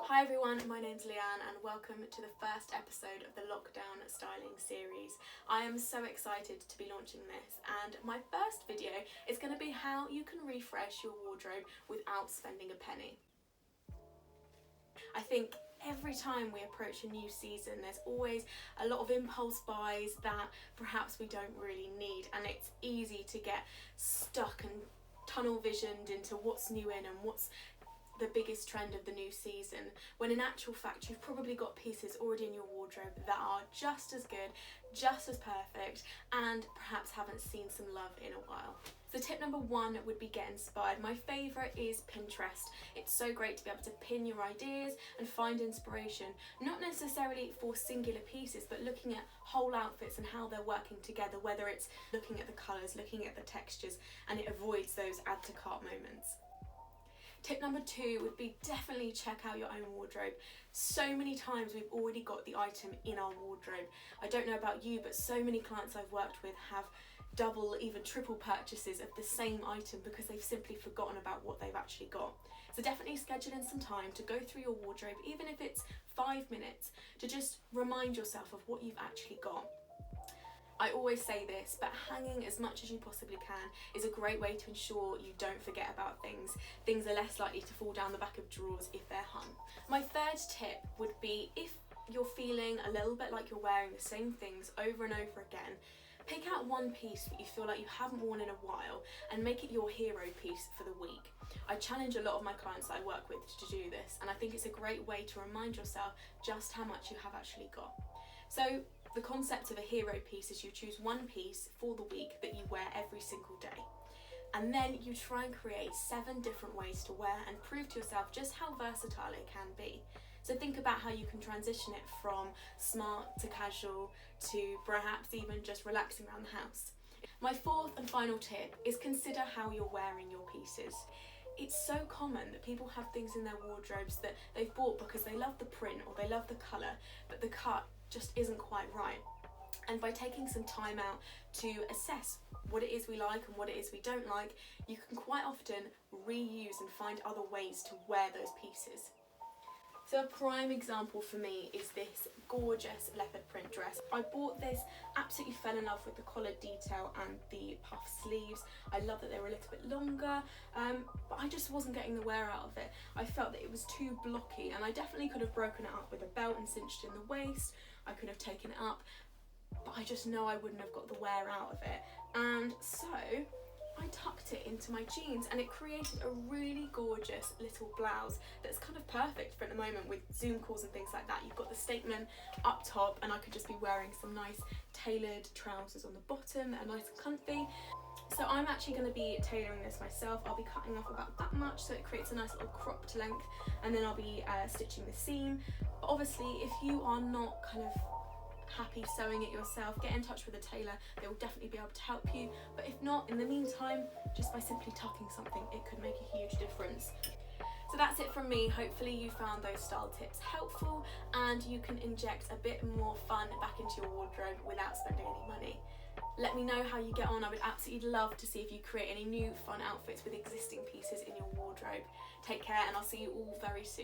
Hi everyone, my name's Leanne and welcome to the first episode of the Lockdown Styling series. I am so excited to be launching this, and my first video is going to be how you can refresh your wardrobe without spending a penny. I think every time we approach a new season there's always a lot of impulse buys that perhaps we don't really need, and it's easy to get stuck and tunnel visioned into what's new in and what's the biggest trend of the new season, when in actual fact you've probably got pieces already in your wardrobe that are just as good, just as perfect, and perhaps haven't seen some love in a while. So tip number one would be get inspired. My favourite is Pinterest. It's so great to be able to pin your ideas and find inspiration, not necessarily for singular pieces, but looking at whole outfits and how they're working together, whether it's looking at the colours, looking at the textures, and it avoids those add to cart moments. Tip number two would be definitely check out your own wardrobe. So many times we've already got the item in our wardrobe. I don't know about you, but so many clients I've worked with have double, even triple purchases of the same item because they've simply forgotten about what they've actually got. So definitely schedule in some time to go through your wardrobe, even if it's 5 minutes, to just remind yourself of what you've actually got. I always say this, but hanging as much as you possibly can is a great way to ensure you don't forget about things. Things are less likely to fall down the back of drawers if they're hung. My third tip would be, if you're feeling a little bit like you're wearing the same things over and over again, pick out one piece that you feel like you haven't worn in a while and make it your hero piece for the week. I challenge a lot of my clients that I work with to do this, and I think it's a great way to remind yourself just how much you have actually got. So the concept of a hero piece is you choose one piece for the week that you wear every single day. And then you try and create 7 different ways to wear and prove to yourself just how versatile it can be. So think about how you can transition it from smart to casual to perhaps even just relaxing around the house. My fourth and final tip is consider how you're wearing your pieces. It's so common that people have things in their wardrobes that they've bought because they love the print or they love the colour, but the cut just isn't quite right. And by taking some time out to assess what it is we like and what it is we don't like, you can quite often reuse and find other ways to wear those pieces. So a prime example for me is this gorgeous leopard print dress. I bought this, absolutely fell in love with the collared detail and the puff sleeves. I love that they were a little bit longer, but I just wasn't getting the wear out of it. I felt that it was too blocky, and I definitely could have broken it up with a belt and cinched in the waist. I could have taken it up, but I just know I wouldn't have got the wear out of it. And so I tucked it into my jeans, and it created a really gorgeous little blouse that's kind of perfect for at the moment with Zoom calls and things like that. You've got the statement up top, and I could just be wearing some nice tailored trousers on the bottom that are nice and comfy. So I'm actually going to be tailoring this myself. I'll be cutting off about that much so it creates a nice little cropped length, and then I'll be stitching the seam. But obviously if you are not kind of happy sewing it yourself, get in touch with a tailor. They will definitely be able to help you, but if not, in the meantime, just by simply tucking something, it could make a huge difference. So that's it from me. Hopefully you found those style tips helpful and you can inject a bit more fun back into your wardrobe without spending any money. Let me know how you get on. I would absolutely love to see if you create any new fun outfits with existing pieces in your wardrobe. Take care, and I'll see you all very soon.